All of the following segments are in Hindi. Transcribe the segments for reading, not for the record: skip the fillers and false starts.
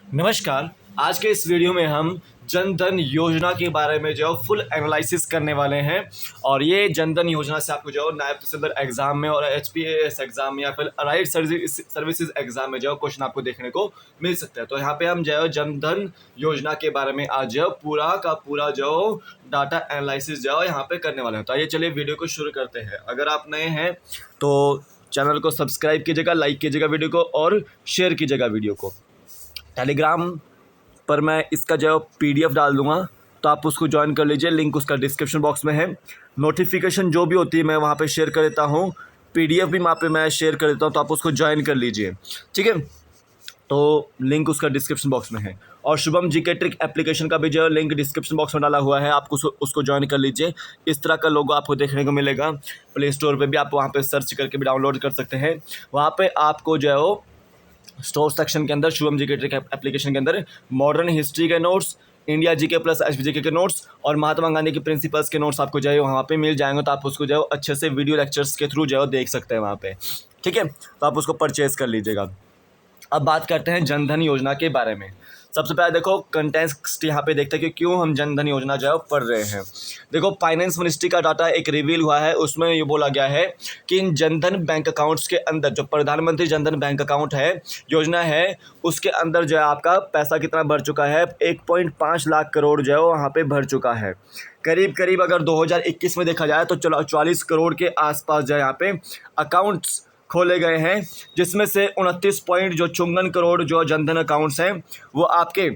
नमस्कार। आज के इस वीडियो में हम जन धन योजना के बारे में जो फुल एनालिसिस करने वाले हैं। और ये जन धन योजना से आपको जो नायब तहसीलदार एग्जाम में और HPAS एग्जाम में या फिर राइट सर्विसेज एग्जाम में जो क्वेश्चन आपको देखने को मिल सकता है। तो यहाँ पे हम जो जन धन योजना के बारे में आज जो पूरा का पूरा जो डाटा एनालिसिस जो यहाँ पे करने वाले हैं। तो आइए चलिए वीडियो को शुरू करते हैं। अगर आप नए हैं तो चैनल को सब्सक्राइब कीजिएगा, लाइक कीजिएगा वीडियो को और शेयर कीजिएगा वीडियो को। टेलीग्राम पर मैं इसका जो PDF डाल दूंगा तो आप उसको ज्वाइन कर लीजिए, लिंक उसका डिस्क्रिप्शन बॉक्स में है। नोटिफिकेशन जो भी होती है मैं वहाँ पे शेयर कर देता हूँ, PDF भी वहाँ पे मैं शेयर कर देता हूँ, तो आप उसको ज्वाइन कर लीजिए, ठीक है। तो लिंक उसका डिस्क्रिप्शन बॉक्स में है। और शुभम जीके ट्रिक एप्लीकेशन का भी जो लिंक डिस्क्रिप्शन बॉक्स में डाला हुआ है, आप उसको ज्वाइन कर लीजिए। इस तरह का लोगो आपको देखने को मिलेगा। प्ले स्टोर पर भी आप वहाँ पर सर्च करके भी डाउनलोड कर सकते हैं। वहाँ पर आपको जो है वो स्टोर सेक्शन के अंदर शुभम जीके ट्रिक एप्लीकेशन के अंदर मॉडर्न हिस्ट्री के notes, India GK plus HPGK के नोट्स और महात्मा गांधी के प्रिंसिपल्स के नोट्स आपको जो है वहाँ पे मिल जाएंगे। तो आप उसको जो है अच्छे से वीडियो लेक्चर्स के थ्रू जो है देख सकते हैं वहाँ पे, ठीक है। तो आप उसको परचेज कर लीजिएगा। अब बात करते हैं जन धन योजना के बारे में। सबसे पहले देखो कंटेक्स्ट यहाँ पे देखते हैं कि क्यों हम जन धन योजना जो है पढ़ रहे हैं। देखो फाइनेंस मिनिस्ट्री का डाटा एक रिवील हुआ है, उसमें ये बोला गया है कि इन जन धन बैंक अकाउंट्स के अंदर जो प्रधानमंत्री जन धन बैंक अकाउंट है योजना है, उसके अंदर जो है आपका पैसा कितना भर चुका है, 1.5 लाख करोड़ जो है वहाँ पे भर चुका है। करीब करीब अगर 2021 में देखा जाए तो 44 करोड़ के आसपास जो है यहाँ पे अकाउंट्स खोले गए हैं, जिसमें से 29 पॉइंट जो 54 करोड़ जो जनधन अकाउंट्स हैं वो आपके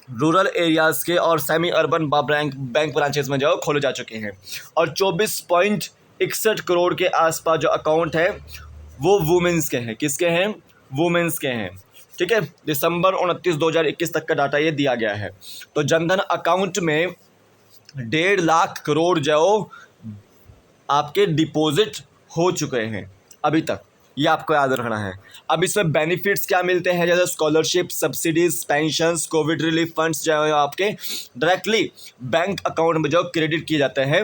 रूरल एरियाज़ के और सेमी अर्बन बैंक ब्रांचेस में जो खोले जा चुके हैं। और 24.61 करोड़ के आसपास जो अकाउंट है वो वुमेंस के हैं। किसके हैं? वुमेंस के हैं, ठीक है। दिसंबर 29 2021 तक का डाटा ये दिया गया है। तो जनधन अकाउंट में 1.5 लाख करोड़ जो आपके डिपॉजिट हो चुके हैं अभी तक, ये आपको याद रखना है। अब इसमें बेनिफिट्स क्या मिलते हैं, जैसे scholarship, subsidies, pensions, Covid relief funds जो है आपके डायरेक्टली बैंक अकाउंट में जो क्रेडिट किए जाते हैं,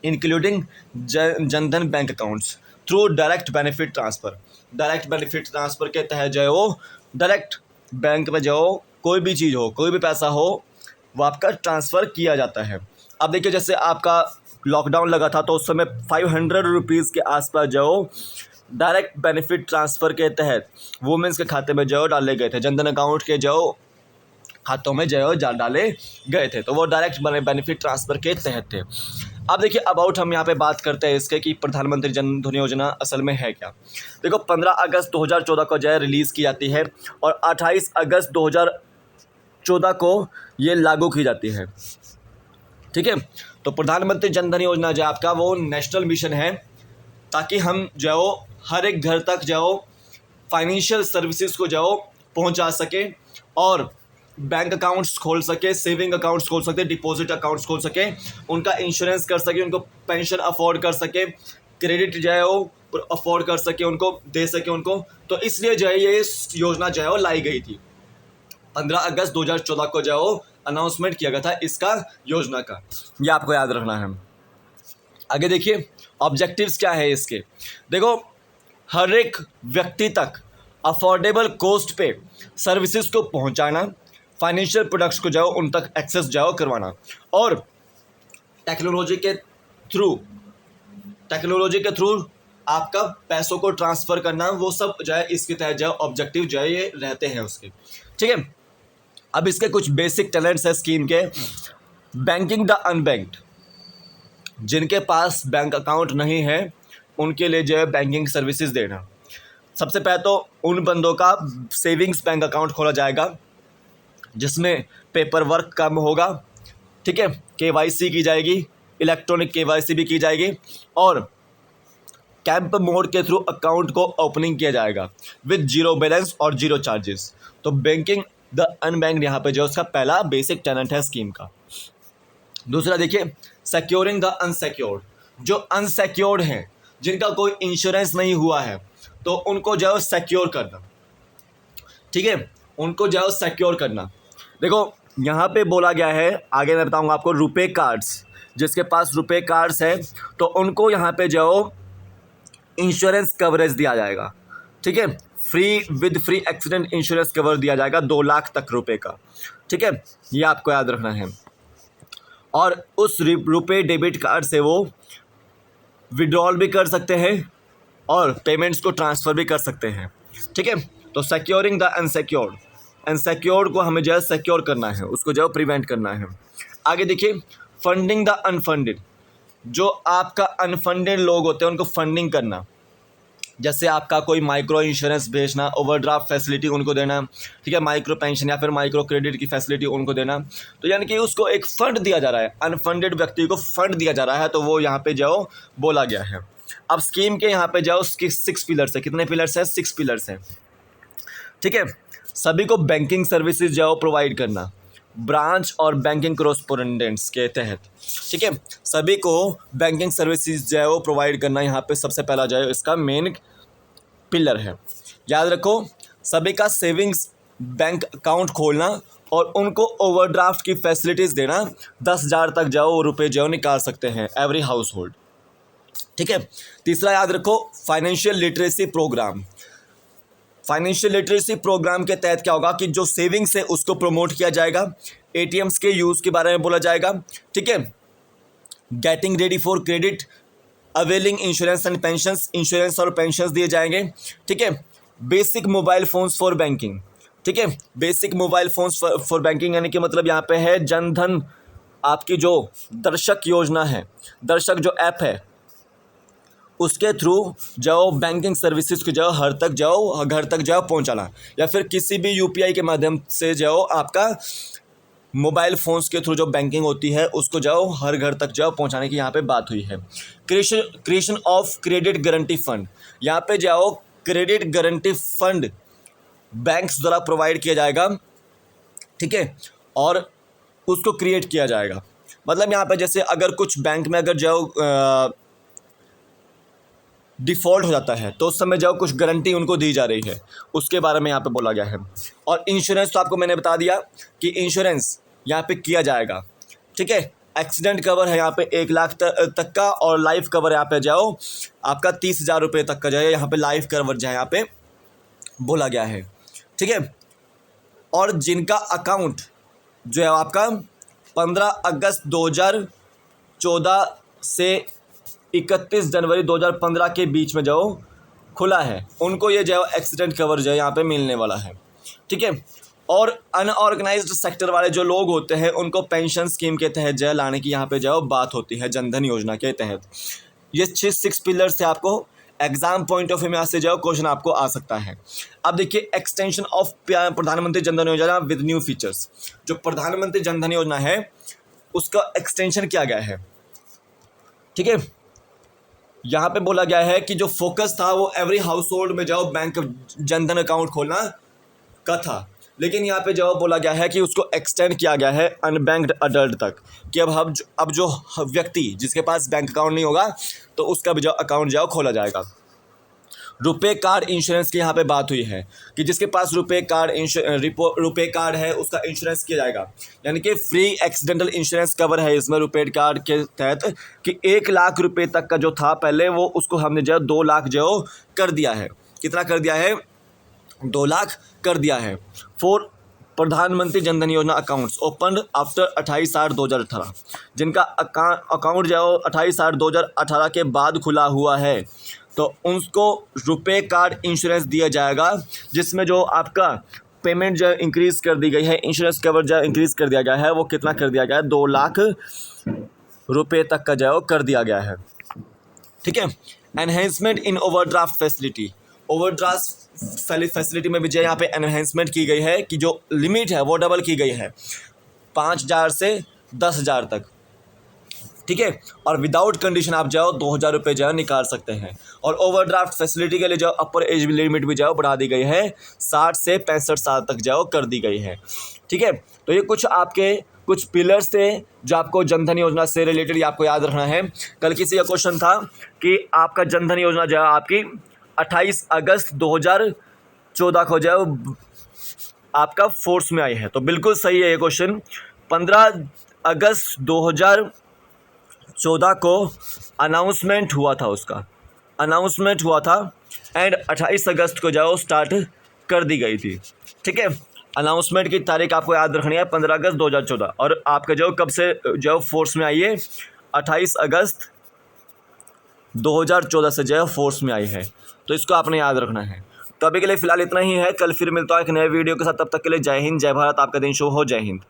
including Jan Dhan bank accounts through direct benefit transfer. Direct benefit transfer के तहत जो है वो डायरेक्ट बैंक में जो कोई भी चीज़ हो, कोई भी पैसा हो, वो आपका ट्रांसफ़र किया जाता है। अब देखिए जैसे आपका लॉकडाउन लगा था तो उस समय 500 रुपीज़ के आसपास जो डायरेक्ट बेनिफिट ट्रांसफ़र के तहत वुमेंस के खाते में जो डाले गए थे, जनधन अकाउंट के जो खातों में जो डाले गए थे, तो वो डायरेक्ट बेनिफिट ट्रांसफ़र के तहत थे। अब देखिए अबाउट हम यहाँ पे बात करते हैं इसके कि प्रधानमंत्री जन धन योजना असल में है क्या। देखो 15 अगस्त 2014 को जो रिलीज़ की जाती है और 28 अगस्त 2014 को ये लागू की जाती है, ठीक है। तो प्रधानमंत्री जन धन योजना जो आपका वो नेशनल मिशन है, ताकि हम जो हर एक घर तक जो फाइनेंशियल सर्विसेज को जो पहुंचा सके और बैंक अकाउंट्स खोल सके, सेविंग अकाउंट्स खोल सके, डिपॉजिट अकाउंट्स खोल सके, उनका इंश्योरेंस कर सके, उनको पेंशन अफोर्ड कर सके, क्रेडिट जो है वो अफोर्ड कर सके, उनको दे सके उनको। तो इसलिए जो है ये योजना जो है वो लाई गई थी। 15 अगस्त 2014 को जो अनाउंसमेंट किया गया था इसका योजना का, ये आपको याद रखना है। आगे देखिए ऑब्जेक्टिव्स क्या है इसके। देखो हर एक व्यक्ति तक अफोर्डेबल कॉस्ट पे सर्विसेज को पहुंचाना, फाइनेंशियल प्रोडक्ट्स को जो उन तक एक्सेस जो करवाना, और टेक्नोलॉजी के थ्रू आपका पैसों को ट्रांसफ़र करना, वो सब जो है इसके तहत जो ऑब्जेक्टिव जो है ये रहते हैं उसके, ठीक है। अब इसके कुछ बेसिक टैलेंट्स है स्कीम के। बैंकिंग द अनबैंक्ड, जिनके पास बैंक अकाउंट नहीं है उनके लिए जो है बैंकिंग सर्विसेज देना। सबसे पहले तो उन बंदों का सेविंग्स बैंक अकाउंट खोला जाएगा जिसमें पेपर वर्क कम होगा, ठीक है। KYC की जाएगी, इलेक्ट्रॉनिक KYC भी की जाएगी, और कैंप मोड के थ्रू अकाउंट को ओपनिंग किया जाएगा विद जीरो बैलेंस और जीरो चार्जेस। तो बैंकिंग द अनबैंक्ड यहाँ पे जो उसका पहला बेसिक टेनेंट है स्कीम का। दूसरा देखिए सिक्योरिंग द अनसिक्योर्ड, जो अनसिक्योर्ड हैं, जिनका कोई इंश्योरेंस नहीं हुआ है, तो उनको जो है सिक्योर करना, ठीक है, उनको जो है सिक्योर करना। देखो यहाँ पे बोला गया है, आगे मैं बताऊँगा आपको, रुपे कार्ड्स, जिसके पास रुपे कार्ड्स है तो उनको यहाँ पे जो इंश्योरेंस कवरेज दिया जाएगा, ठीक है, फ्री एक्सीडेंट इंश्योरेंस कवर दिया जाएगा 2 लाख तक रुपए का। ठीक है, ये आपको याद रखना है। और उस रुपए डेबिट कार्ड से वो विड्रॉल भी कर सकते हैं और पेमेंट्स को ट्रांसफ़र भी कर सकते हैं। ठीक है, तो सिक्योरिंग द अनसिक्योर्ड, अनसिक्योर्ड को हमें जो है सिक्योर करना है, उसको जो है प्रिवेंट करना है। आगे देखिए, फंडिंग द अनफंडेड, जो आपका अनफंडेड लोग होते हैं उनको फंडिंग करना, जैसे आपका कोई माइक्रो इंश्योरेंस बेचना, ओवरड्राफ्ट फैसिलिटी उनको देना, ठीक है, माइक्रो पेंशन या फिर माइक्रो क्रेडिट की फैसिलिटी उनको देना। तो यानी कि उसको एक फ़ंड दिया जा रहा है, अनफंडेड व्यक्ति को फ़ंड दिया जा रहा है, तो वो यहाँ पे जाओ बोला गया है। अब स्कीम के यहाँ पे जाओ, उसके 6 पिलर्स है। कितने पिलर्स हैं? 6 पिलर्स हैं। ठीक है, सभी को बैंकिंग सर्विसेज जाओ प्रोवाइड करना, ब्रांच और बैंकिंग कोरेस्पोंडेंट्स के तहत। ठीक है, सभी को बैंकिंग सर्विसेज जो है वो प्रोवाइड करना, यहाँ पे सबसे पहला जो है इसका मेन पिलर है। याद रखो, सभी का सेविंग्स बैंक अकाउंट खोलना और उनको ओवरड्राफ्ट की फैसिलिटीज़ देना, 10,000 तक जाओ रुपए जो निकाल सकते हैं एवरी हाउस होल्ड। ठीक है, तीसरा याद रखो, financial literacy programme. Financial literacy programme के तहत क्या होगा कि जो सेविंग्स है उसको प्रमोट किया जाएगा, एटीएम्स के यूज़ के बारे में बोला जाएगा। ठीक है, getting ready for credit, availing insurance and pensions, insurance और पेंशंस दिए जाएंगे। ठीक है, basic mobile phones for banking. ठीक है, basic mobile phones for banking यानी कि मतलब यहाँ पे है जनधन, आपकी जो दर्शक योजना है, दर्शक जो ऐप है उसके थ्रू जाओ बैंकिंग सर्विसेज को जाओ हर तक जाओ, घर तक जाओ पहुँचाना, या फिर किसी भी यूपीआई के माध्यम से जाओ आपका मोबाइल फ़ोन्स के थ्रू जो बैंकिंग होती है उसको जाओ हर घर तक जाओ पहुंचाने की यहाँ पे बात हुई है। Creation of credit guarantee fund, यहाँ पे जाओ क्रेडिट गारंटी फंड बैंक्स द्वारा प्रोवाइड किया जाएगा। ठीक है, और उसको क्रिएट किया जाएगा। मतलब यहाँ पे जैसे अगर कुछ बैंक में अगर जाओ डिफ़ॉल्ट हो जाता है तो उस समय जाओ कुछ गारंटी उनको दी जा रही है, उसके बारे में यहाँ पे बोला गया है। और इंश्योरेंस तो आपको मैंने बता दिया कि इंश्योरेंस यहाँ पे किया जाएगा। ठीक है, एक्सीडेंट कवर है यहाँ पे 1 लाख तक का, और लाइफ कवर यहाँ पे जाओ आपका 30,000 रुपये तक का जो है यहाँ पे लाइफ कवर जो है यहाँ पे बोला गया है। ठीक है, और जिनका अकाउंट जो है आपका 15 अगस्त 2014 से 31 जनवरी 2015 के बीच में जो खुला है उनको ये जो एक्सीडेंट कवर जो है यहाँ पे मिलने वाला है। ठीक है, और अनऑर्गेनाइज्ड सेक्टर वाले जो लोग होते हैं उनको पेंशन स्कीम के तहत जो है लाने की यहाँ पे जो बात होती है जनधन योजना के तहत। ये 6 पिलर से आपको एग्जाम पॉइंट ऑफ व्यू में यहाँ से जो क्वेश्चन आपको आ सकता है। अब देखिए, एक्सटेंशन ऑफ प्रधानमंत्री जनधन योजना विद न्यू फीचर्स। जो प्रधानमंत्री जनधन योजना है उसका एक्सटेंशन किया गया है। ठीक है, यहाँ पे बोला गया है कि जो फोकस था वो एवरी हाउस होल्ड में जाओ बैंक जनधन अकाउंट खोलना का था, लेकिन यहाँ पे जो बोला गया है कि उसको एक्सटेंड किया गया है अनबैंक्ड अडल्ट तक, कि अब जो व्यक्ति जिसके पास बैंक अकाउंट नहीं होगा तो उसका भी जो अकाउंट जाओ खोला जाएगा। रुपे कार्ड इंश्योरेंस की यहाँ पे बात हुई है कि जिसके पास रुपे कार्ड है उसका इंश्योरेंस किया जाएगा, यानी कि फ्री एक्सीडेंटल इंश्योरेंस कवर है इसमें रुपे कार्ड के तहत, कि 1 लाख रुपए तक का जो था पहले वो उसको हमने जो 2 लाख जो कर दिया है। कितना कर दिया है? 2 लाख कर दिया है। फॉर प्रधानमंत्री जनधन योजना अकाउंट्स ओपन आफ्टर 28/8/2018, जिनका अकाउंट जो 28/8/2018 के बाद खुला हुआ है तो उनको रुपे कार्ड इंश्योरेंस दिया जाएगा, जिसमें जो आपका पेमेंट जो इंक्रीज़ कर दी गई है, इंश्योरेंस कवर जो इंक्रीज़ कर दिया गया है वो कितना कर दिया गया है? 2 लाख रुपए तक का जो कर दिया गया है। ठीक है, एनहेंसमेंट इन ओवरड्राफ्ट फैसिलिटी, ओवरड्राफ्ट फैसिलिटी में भी जो यहाँ पे एनहेंसमेंट की गई है कि जो लिमिट है वो डबल की गई है 5,000 से 10,000 तक। ठीक है, और विदाउट कंडीशन आप जाओ 2,000 रुपये जो निकाल सकते हैं। और ओवरड्राफ्ट फैसिलिटी के लिए जो अपर एज लिमिट भी जाओ बढ़ा दी गई है, 60 से 65 साल तक जाओ कर दी गई है। ठीक है, तो ये कुछ पिलर्स थे जो आपको जनधन योजना से रिलेटेड आपको याद रखना है। कल किसी का क्वेश्चन था कि आपका जनधन योजना जो है आपकी 28 अगस्त 2014 को जो आपका फोर्स में आई है, तो बिल्कुल सही है ये क्वेश्चन। 15 अगस्त 2014 को अनाउंसमेंट हुआ था, उसका अनाउंसमेंट हुआ था एंड 28 अगस्त को जो स्टार्ट कर दी गई थी। ठीक है, अनाउंसमेंट की तारीख आपको याद रखनी है 15 अगस्त 2014, और आपका जो कब से जो फोर्स में आई है 28 अगस्त 2014 से जो फोर्स में आई है, तो इसको आपने याद रखना है। तो अभी के लिए फ़िलहाल इतना ही है, कल फिर मिलता हूँ एक नए वीडियो के साथ, तब तक के लिए जय हिंद, जय भारत, आपका दिन शुभ हो, जय हिंद।